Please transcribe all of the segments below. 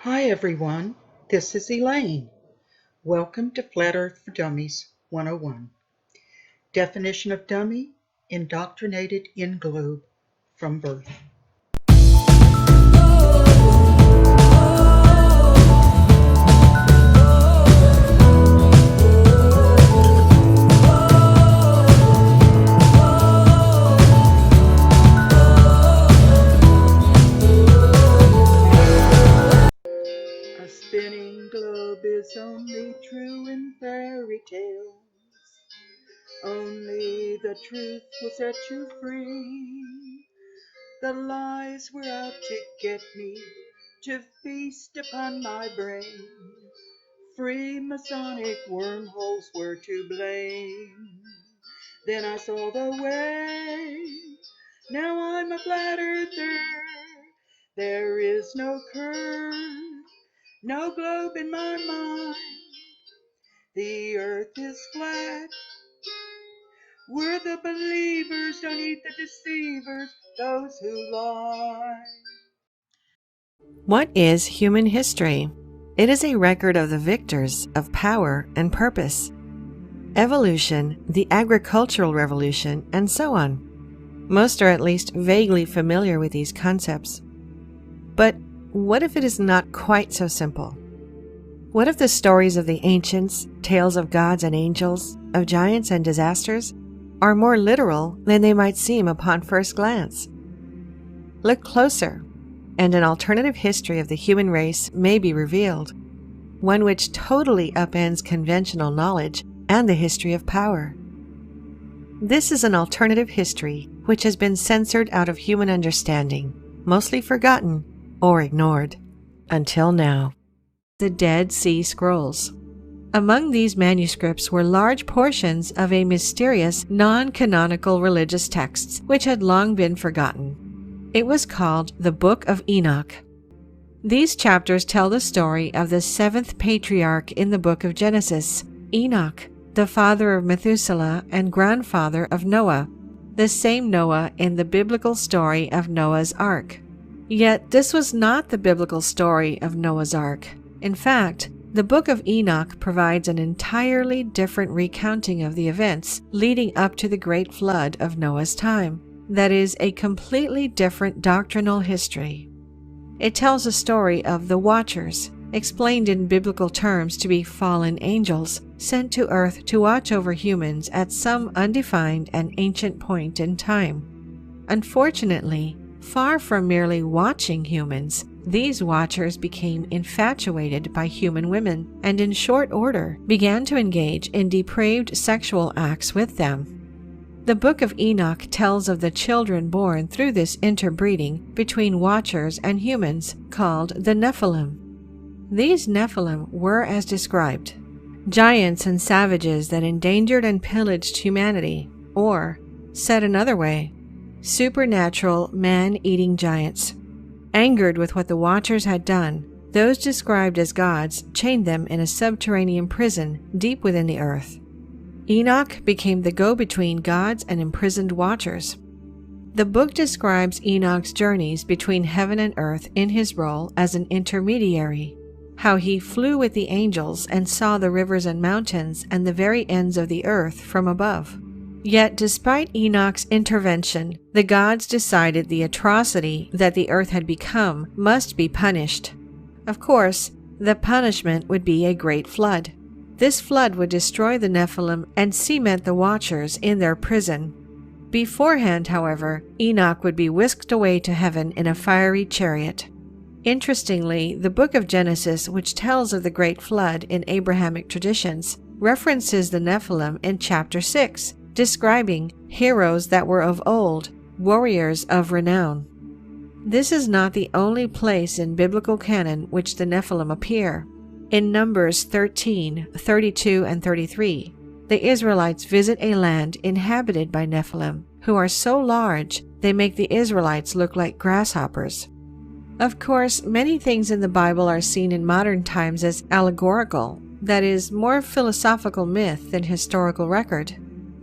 Hi everyone, this is Elaine. Welcome to Flat Earth for Dummies 101. Definition of dummy: indoctrinated in globe from birth. A spinning globe is only true in fairy tales. Only the truth will set you free. The lies were out to get me, to feast upon my brain. Freemasonic wormholes were to blame. Then I saw the way. Now I'm a flat earther. There is no curve, no globe in my mind. The earth is flat. We're the believers, don't eat the deceivers, those who lie. What is human history? It is a record of the victors of power and purpose, evolution, the agricultural revolution, and so on. Most are at least vaguely familiar with these concepts. But what if it is not quite so simple? What if the stories of the ancients, tales of gods and angels, of giants and disasters, are more literal than they might seem upon first glance? Look closer, and an alternative history of the human race may be revealed, one which totally upends conventional knowledge and the history of power. This is an alternative history which has been censored out of human understanding, mostly forgotten or ignored, until now. The Dead Sea Scrolls. Among these manuscripts were large portions of a mysterious, non-canonical religious texts which had long been forgotten. It was called the Book of Enoch. These chapters tell the story of the seventh patriarch in the book of Genesis, Enoch, the father of Methuselah and grandfather of Noah, the same Noah in the biblical story of Noah's Ark. Yet this was not the biblical story of Noah's Ark. In fact, the Book of Enoch provides an entirely different recounting of the events leading up to the Great Flood of Noah's time. That is, a completely different doctrinal history. It tells a story of the Watchers, explained in biblical terms to be fallen angels, sent to earth to watch over humans at some undefined and ancient point in time. Unfortunately, far from merely watching humans, these watchers became infatuated by human women and in short order began to engage in depraved sexual acts with them. The Book of Enoch tells of the children born through this interbreeding between watchers and humans, called the Nephilim. These Nephilim were as described: giants and savages that endangered and pillaged humanity, or, said another way, supernatural man-eating giants. Angered with what the Watchers had done, those described as gods chained them in a subterranean prison deep within the earth. Enoch became the go-between gods and imprisoned Watchers. The book describes Enoch's journeys between heaven and earth in his role as an intermediary, how he flew with the angels and saw the rivers and mountains and the very ends of the earth from above. Yet despite Enoch's intervention, the gods decided the atrocity that the earth had become must be punished. Of course, the punishment would be a great flood. This flood would destroy the Nephilim and cement the Watchers in their prison. Beforehand, however, Enoch would be whisked away to heaven in a fiery chariot. Interestingly, the book of Genesis, which tells of the great flood in Abrahamic traditions, references the Nephilim in chapter 6, describing heroes that were of old, warriors of renown. This is not the only place in biblical canon which the Nephilim appear. In Numbers 13, 32, and 33, the Israelites visit a land inhabited by Nephilim, who are so large they make the Israelites look like grasshoppers. Of course, many things in the Bible are seen in modern times as allegorical, that is, more philosophical myth than historical record.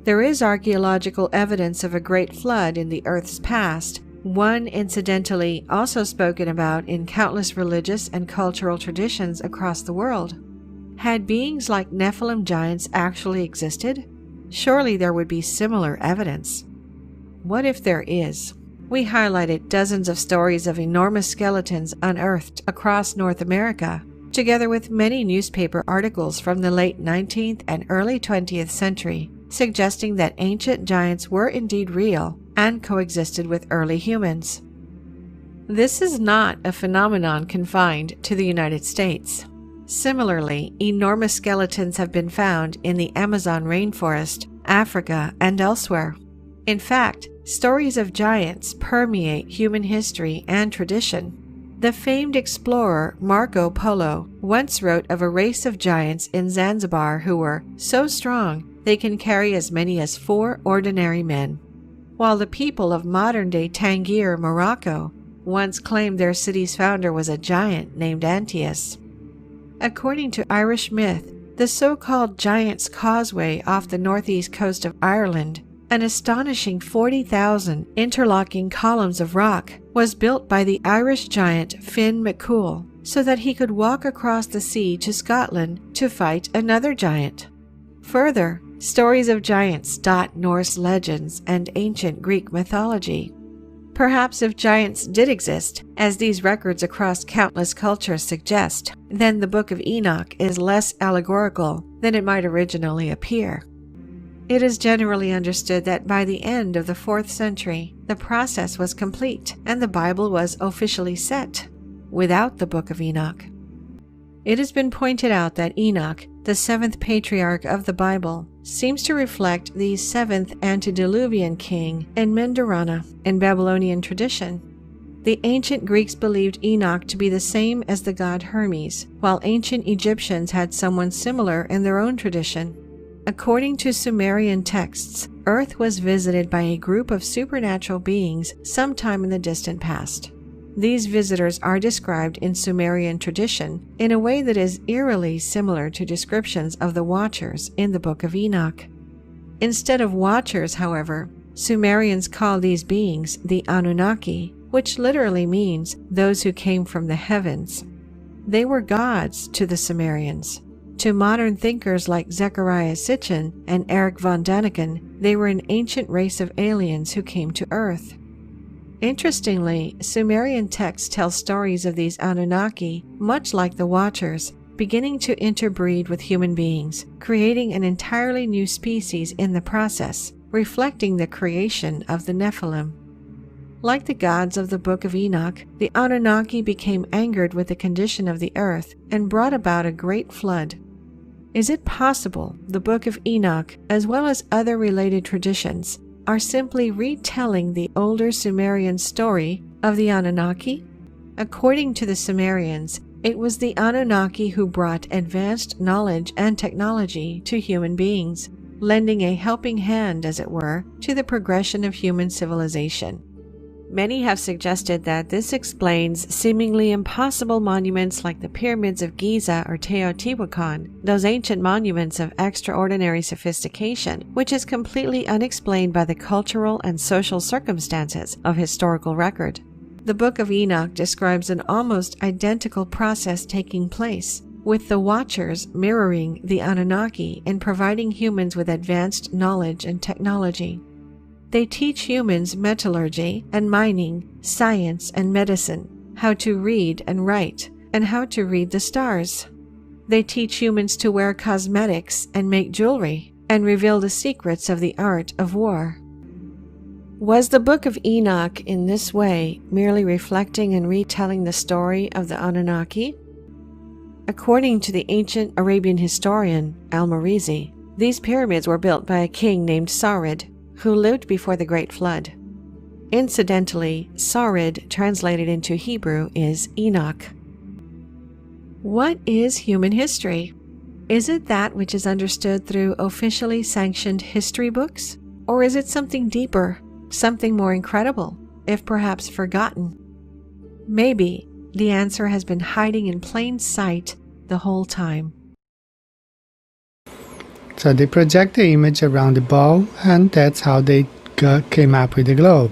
There is archaeological evidence of a great flood in the Earth's past, one incidentally also spoken about in countless religious and cultural traditions across the world. Had beings like Nephilim giants actually existed? Surely there would be similar evidence. What if there is? We highlighted dozens of stories of enormous skeletons unearthed across North America, together with many newspaper articles from the late 19th and early 20th century, suggesting that ancient giants were indeed real and coexisted with early humans. This is not a phenomenon confined to the United States. Similarly, enormous skeletons have been found in the Amazon rainforest, Africa, and elsewhere. In fact, stories of giants permeate human history and tradition. The famed explorer Marco Polo once wrote of a race of giants in Zanzibar who were so strong they can carry as many as 4 ordinary men, while the people of modern-day Tangier, Morocco, once claimed their city's founder was a giant named Antaeus. According to Irish myth, the so-called Giant's Causeway off the northeast coast of Ireland, an astonishing 40,000 interlocking columns of rock, was built by the Irish giant Finn McCool so that he could walk across the sea to Scotland to fight another giant. Further, stories of giants dot Norse legends and ancient Greek mythology. Perhaps if giants did exist, as these records across countless cultures suggest, then the Book of Enoch is less allegorical than it might originally appear. It is generally understood that by the end of the 4th century, the process was complete and the Bible was officially set, without the Book of Enoch. It has been pointed out that Enoch, the 7th patriarch of the Bible, seems to reflect the 7th antediluvian king Enmendarana in Babylonian tradition. The ancient Greeks believed Enoch to be the same as the god Hermes, while ancient Egyptians had someone similar in their own tradition. According to Sumerian texts, Earth was visited by a group of supernatural beings sometime in the distant past. These visitors are described in Sumerian tradition in a way that is eerily similar to descriptions of the Watchers in the Book of Enoch. Instead of Watchers, however, Sumerians call these beings the Anunnaki, which literally means those who came from the heavens. They were gods to the Sumerians. To modern thinkers like Zecharia Sitchin and Eric von Daniken, they were an ancient race of aliens who came to Earth. Interestingly, Sumerian texts tell stories of these Anunnaki, much like the Watchers, beginning to interbreed with human beings, creating an entirely new species in the process, reflecting the creation of the Nephilim. Like the gods of the Book of Enoch, the Anunnaki became angered with the condition of the earth and brought about a great flood. Is it possible the Book of Enoch, as well as other related traditions, are simply retelling the older Sumerian story of the Anunnaki? According to the Sumerians, it was the Anunnaki who brought advanced knowledge and technology to human beings, lending a helping hand, as it were, to the progression of human civilization. Many have suggested that this explains seemingly impossible monuments like the pyramids of Giza or Teotihuacan, those ancient monuments of extraordinary sophistication, which is completely unexplained by the cultural and social circumstances of historical record. The Book of Enoch describes an almost identical process taking place, with the Watchers mirroring the Anunnaki in providing humans with advanced knowledge and technology. They teach humans metallurgy and mining, science and medicine, how to read and write, and how to read the stars. They teach humans to wear cosmetics and make jewelry, and reveal the secrets of the art of war. Was the Book of Enoch in this way merely reflecting and retelling the story of the Anunnaki? According to the ancient Arabian historian Al-Marizi, these pyramids were built by a king named Sarid, who lived before the Great Flood. Incidentally, Sarid, translated into Hebrew, is Enoch. What is human history? Is it that which is understood through officially sanctioned history books? Or is it something deeper, something more incredible, if perhaps forgotten? Maybe the answer has been hiding in plain sight the whole time. So they project the image around the ball, and that's how they came up with the globe.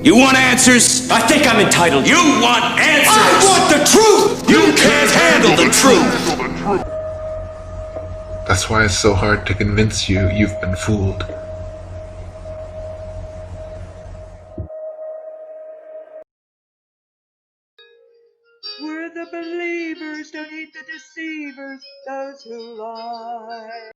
You want answers? I think I'm entitled. You want answers? I want the truth! You can't handle the truth! That's why it's so hard to convince you you've been fooled. We're the believers, don't heed the deceivers, those who lie.